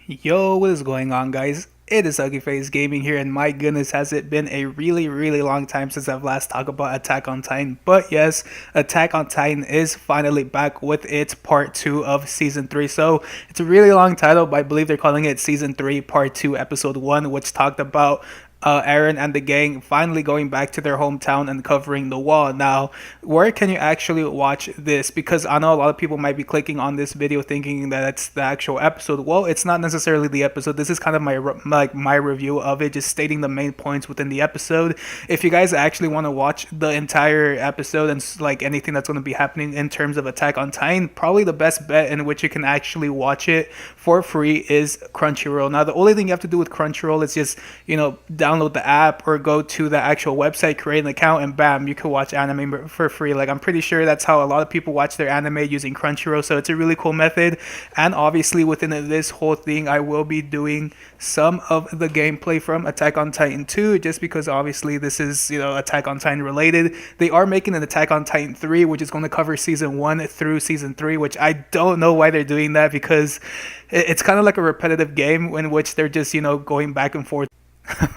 Yo, what is going on, guys? It is Ugly Face Gaming here, and my goodness, has it been a really long time since I've last talked about Attack on Titan. But yes, Attack on Titan is finally back with its part 2 of season 3. So it's a really long title, but I believe they're calling it season 3, part 2, episode 1, which talked about Aaron and the gang finally going back to their hometown and covering the wall. Now, where can you actually watch this? Because I know a lot of people might be clicking on this video thinking that it's the actual episode. Well, it's not necessarily the episode. This is kind of my review of it, just stating the main points within the episode. If you guys actually want to watch the entire episode and like anything that's going to be happening in terms of Attack on Titan, probably the best bet in which you can actually watch it for free is Crunchyroll. Now, the only thing you have to do with Crunchyroll is just download the app or go to the actual website, create an account, and bam, you can watch anime for free. Like, I'm pretty sure that's how a lot of people watch their anime, using Crunchyroll. So it's a really cool method. And obviously within this whole thing, I will be doing some of the gameplay from Attack on Titan 2, just because obviously this is, Attack on Titan related. They are making an Attack on Titan 3, which is going to cover season 1 through season 3, which I don't know why they're doing that, because it's kind of like a repetitive game in which they're just, going back and forth.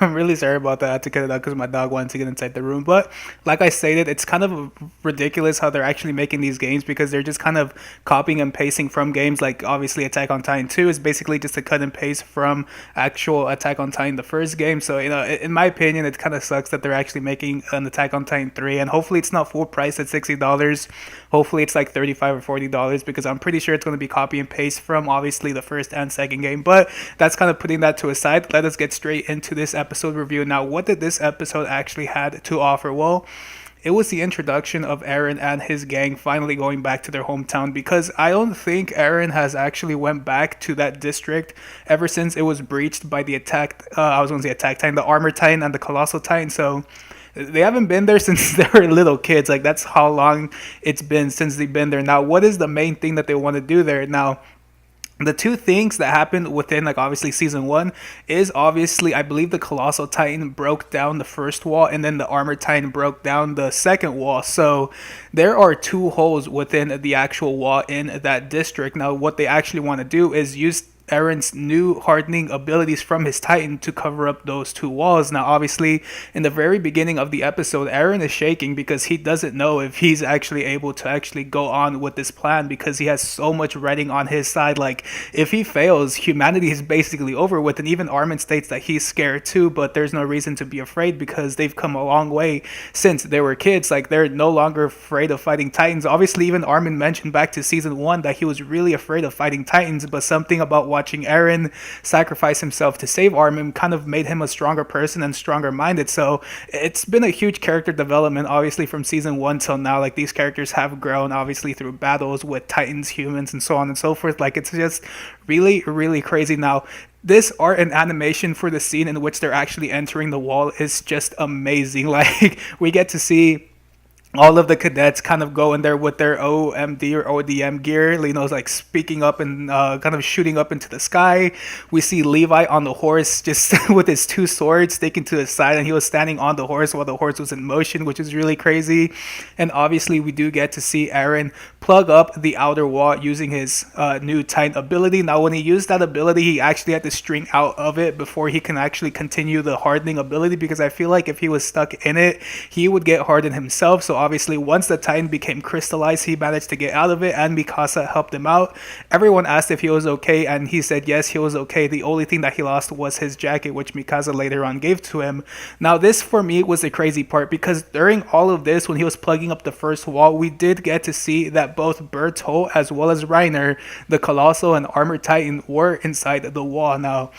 I'm really sorry about that. I had to cut it out because my dog wanted to get inside the room. But like I stated, it's kind of ridiculous how they're actually making these games, because they're just kind of copying and pasting from games. Like, obviously Attack on Titan 2 is basically just a cut and paste from actual Attack on Titan, the first game. So, in my opinion, it kind of sucks that they're actually making an Attack on Titan 3. And hopefully it's not full price at $60. Hopefully it's like $35 or $40, because I'm pretty sure it's going to be copy and paste from obviously the first and second game. But that's kind of putting that to a side. Let us get straight into this episode review. Now, what did this episode actually had to offer? Well, it was the introduction of Eren and his gang finally going back to their hometown, because I don't think Eren has actually went back to that district ever since it was breached by the attack. I was going to say Attack Titan, the Armor Titan, and the Colossal Titan. So they haven't been there since they were little kids. Like, that's how long it's been since they've been there. Now, what is the main thing that they want to do there? Now, the two things that happened within, like, obviously season 1 is obviously, I believe the Colossal Titan broke down the first wall, and then the Armor Titan broke down the second wall. So there are two holes within the actual wall in that district. Now, what they actually want to do is use Eren's new hardening abilities from his Titan to cover up those two walls. Now, obviously, in the very beginning of the episode, Eren is shaking because he doesn't know if he's actually able to actually go on with this plan, because he has so much writing on his side. Like, if he fails, humanity is basically over with. And even Armin states that he's scared too, but there's no reason to be afraid, because they've come a long way since they were kids. Like, they're no longer afraid of fighting Titans. Obviously, even Armin mentioned back to season 1 that he was really afraid of fighting Titans, but something about watching Eren sacrifice himself to save Armin kind of made him a stronger person and stronger minded. So it's been a huge character development, obviously, from season 1 till now. Like, these characters have grown, obviously, through battles with Titans, humans, and so on and so forth. Like, it's just really crazy. Now, this art and animation for the scene in which they're actually entering the wall is just amazing. Like, we get to see all of the cadets kind of go in there with their OMD or ODM gear, like speaking up and kind of shooting up into the sky. We see Levi on the horse, just with his two swords sticking to his side, and he was standing on the horse while the horse was in motion, which is really crazy. And obviously, we do get to see Eren plug up the outer wall using his new Titan ability. Now, when he used that ability, he actually had to string out of it before he can actually continue the hardening ability, because I feel like if he was stuck in it, he would get hardened himself. So obviously, once the Titan became crystallized, he managed to get out of it, and Mikasa helped him out. Everyone asked if he was okay, and he said yes, he was okay. The only thing that he lost was his jacket, which Mikasa later on gave to him. Now, this for me was the crazy part, because during all of this, when he was plugging up the first wall, we did get to see that both Bertolt as well as Reiner, the Colossal and Armor Titan, were inside the wall. Now,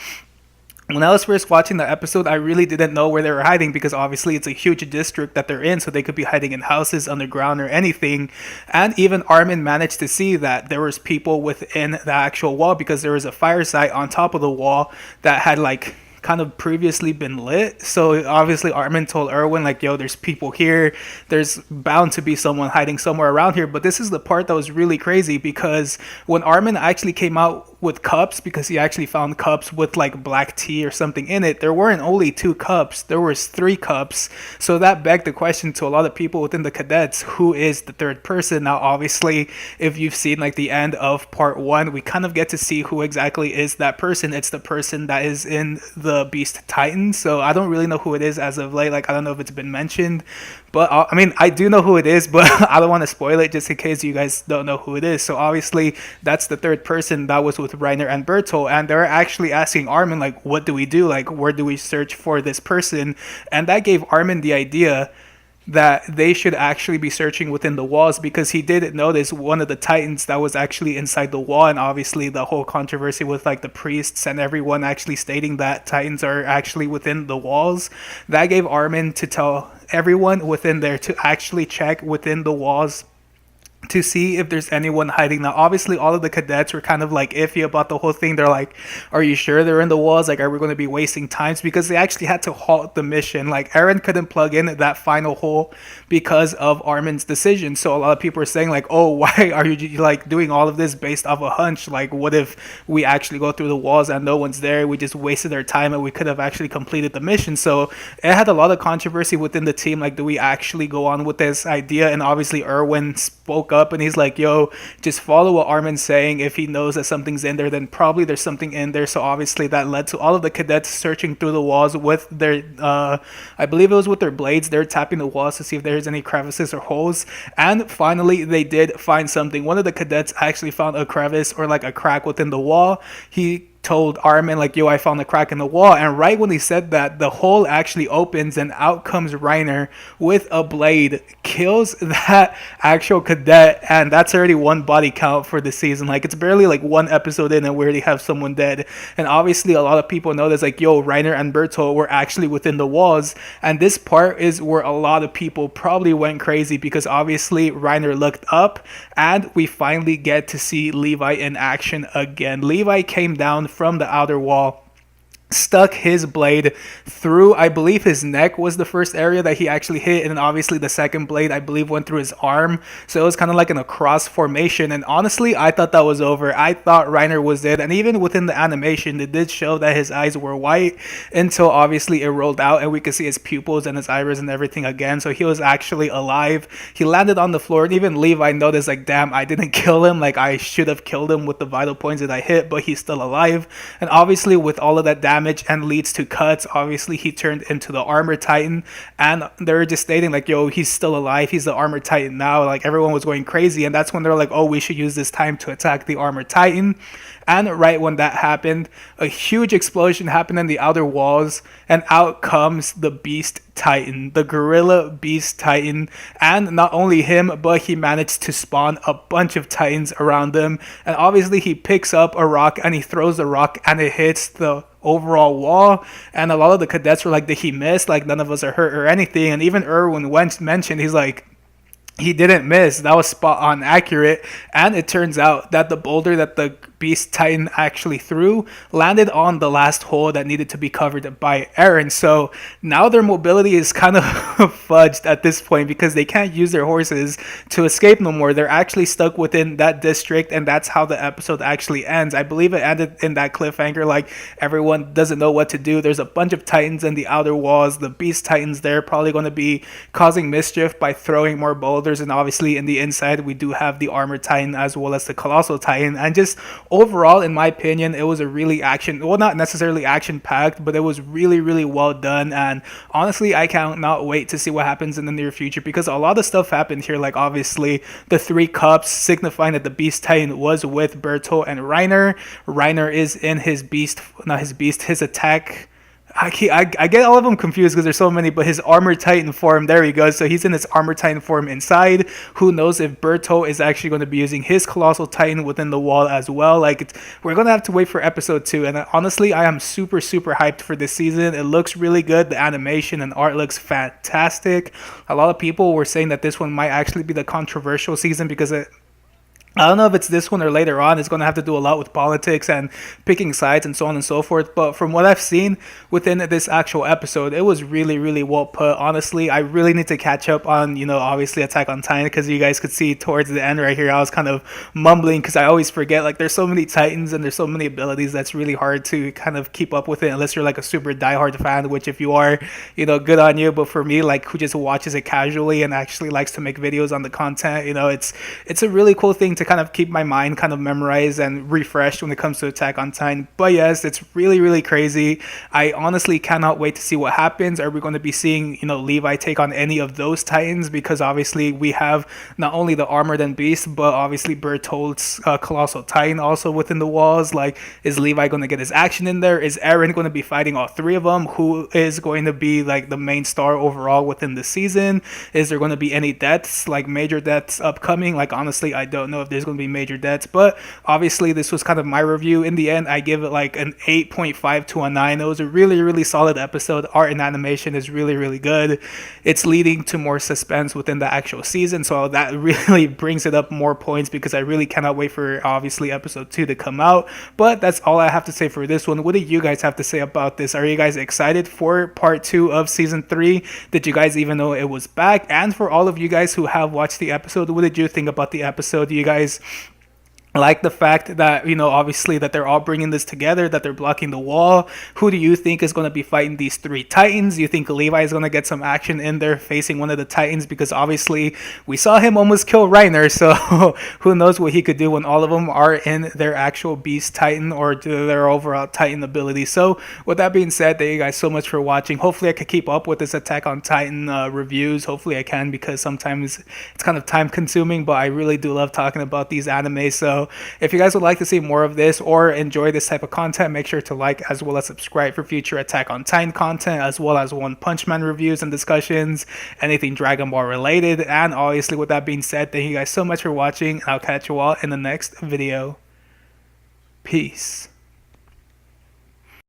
when I was first watching the episode, I really didn't know where they were hiding, because obviously it's a huge district that they're in, so they could be hiding in houses, underground, or anything. And even Armin managed to see that there was people within the actual wall, because there was a fire site on top of the wall that had kind of previously been lit. So obviously Armin told Erwin, like, yo, there's people here, there's bound to be someone hiding somewhere around here. But this is the part that was really crazy, because when Armin actually came out with cups because he actually found cups with like black tea or something in it. There weren't only two cups, there was three cups. So that begged the question to a lot of people within the cadets, who is the third person? Now obviously, if you've seen like the end of part one, we kind of get to see who exactly is that person. It's the person that is in the Beast Titan. So I don't really know who it is as of late. Like I don't know if it's been mentioned, but I mean, I do know who it is, but I don't want to spoil it just in case you guys don't know who it is. So obviously, that's the third person that was with Reiner and Berto, and they're actually asking Armin like, "What do we do? Like, where do we search for this person?" And that gave Armin the idea that they should actually be searching within the walls, because he did notice one of the titans that was actually inside the wall. And obviously the whole controversy with like the priests and everyone actually stating that titans are actually within the walls, that gave Armin to tell everyone within there to actually check within the walls to see if there's anyone hiding. Now obviously all of the cadets were kind of like iffy about the whole thing. They're like, are you sure they're in the walls? Like, are we going to be wasting times? Because they actually had to halt the mission. Like Eren couldn't plug in that final hole because of Armin's decision. So a lot of people are saying like, oh, why are you like doing all of this based off a hunch? Like, what if we actually go through the walls and no one's there? We just wasted our time and we could have actually completed the mission. So it had a lot of controversy within the team. Like, do we actually go on with this idea? And obviously Erwin spoke up and he's like, yo, just follow what Armin's saying. If he knows that something's in there, then probably there's something in there. So obviously that led to all of the cadets searching through the walls with their I believe it was with their blades. They're tapping the walls to see if there's any crevices or holes, and finally they did find something. One of the cadets actually found a crevice or like a crack within the wall. He told Armin like, yo, I found a crack in the wall. And right when he said that, the hole actually opens and out comes Reiner with a blade, kills that actual cadet, and that's already one body count for the season. Like, it's barely like one episode in and we already have someone dead. And obviously a lot of people know this, like, yo, Reiner and Berto were actually within the walls. And this part is where a lot of people probably went crazy, because obviously Reiner looked up and we finally get to see Levi in action again. Levi came down from the outer wall, stuck his blade through, I believe his neck was the first area that he actually hit, and then obviously the second blade I believe went through his arm. So it was kind of like in a cross formation, and honestly I thought that was over. I thought Reiner was dead, and even within the animation it did show that his eyes were white until obviously it rolled out and we could see his pupils and his iris and everything again. So he was actually alive. He landed on the floor, and even Levi noticed like, damn, I didn't kill him. Like, I should have killed him with the vital points that I hit, but he's still alive. And obviously with all of that damage and leads to cuts, obviously he turned into the armor titan, and they're just stating like, yo, he's still alive, he's the armor titan now. Like, everyone was going crazy, and that's when they're like, oh, we should use this time to attack the armor titan. And right when that happened, a huge explosion happened in the outer walls, and out comes the Beast Titan, the Gorilla Beast Titan. And not only him, but he managed to spawn a bunch of Titans around him. And obviously he picks up a rock and he throws the rock and it hits the overall wall. And a lot of the cadets were like, did he miss? Like, none of us are hurt or anything. And even Erwin mentioned, he's like, he didn't miss. That was spot on accurate. And it turns out that the boulder that the Beast Titan actually threw landed on the last hole that needed to be covered by Eren. So now their mobility is kind of fudged at this point, because they can't use their horses to escape no more. They're actually stuck within that district, and that's how the episode actually ends. I believe it ended in that cliffhanger, like everyone doesn't know what to do. There's a bunch of Titans in the outer walls. The Beast Titans, they're probably going to be causing mischief by throwing more boulders. And obviously in the inside we do have the Armor Titan as well as the Colossal Titan. And just overall, in my opinion, it was a really not necessarily action packed, but it was really, really well done. And honestly, I cannot wait to see what happens in the near future, because a lot of stuff happened here. Like, obviously the 3 cups signifying that the Beast Titan was with Berto and Reiner. Reiner is in his his attack. I get all of them confused because there's so many, but his Armor Titan form, there he goes. So he's in his Armor Titan form inside. Who knows if Berto is actually going to be using his Colossal Titan within the wall as well. Like, we're going to have to wait for episode 2. And honestly, I am super, super hyped for this season. It looks really good. The animation and art looks fantastic. A lot of people were saying that this one might actually be the controversial season, because I don't know if it's this one or later on. It's going to have to do a lot with politics and picking sides and so on and so forth. But from what I've seen within this actual episode, it was really, really well put. Honestly, I really need to catch up on, obviously Attack on Titan, because you guys could see towards the end right here, I was kind of mumbling because I always forget, like, there's so many Titans and there's so many abilities that's really hard to kind of keep up with it unless you're like a super diehard fan, which if you are, good on you. But for me, like, who just watches it casually and actually likes to make videos on the content, it's a really cool thing to kind of keep my mind kind of memorized and refreshed when it comes to Attack on Titan. But yes, it's really, really crazy. I honestly cannot wait to see what happens. Are we going to be seeing, Levi take on any of those Titans? Because obviously we have not only the Armored and Beast, but obviously Bertolt's Colossal Titan also within the walls. Like, is Levi going to get his action in there? Is Eren going to be fighting all three of them? Who is going to be like the main star overall within the season? Is there going to be any deaths, like major deaths upcoming? Like, honestly, I don't know if there's going to be major deaths, but obviously this was kind of my review. In the end, I give it like an 8.5 to a 9. It was a really, really solid episode. Art and animation is really, really good. It's leading to more suspense within the actual season, so that really brings it up more points because I really cannot wait for obviously episode 2 to come out. But that's all I have to say for this one. What do you guys have to say about this? Are you guys excited for part 2 of season 3? Did you guys even know it was back? And for all of you guys who have watched the episode, what did you think about the episode? Do you guys like the fact that, obviously that they're all bringing this together, that they're blocking the wall? Who do you think is going to be fighting these 3 Titans? Do you think Levi is going to get some action in there facing one of the Titans? Because obviously we saw him almost kill Reiner, so who knows what he could do when all of them are in their actual Beast Titan or their overall Titan ability. So with that being said, thank you guys so much for watching. Hopefully I can keep up with this Attack on Titan reviews. Hopefully I can, because sometimes it's kind of time consuming, but I really do love talking about these anime. So if you guys would like to see more of this or enjoy this type of content, make sure to like as well as subscribe for future Attack on Titan content, as well as One Punch Man reviews and discussions, anything Dragon Ball related. And obviously, with that being said, thank you guys so much for watching. I'll catch you all in the next video. Peace.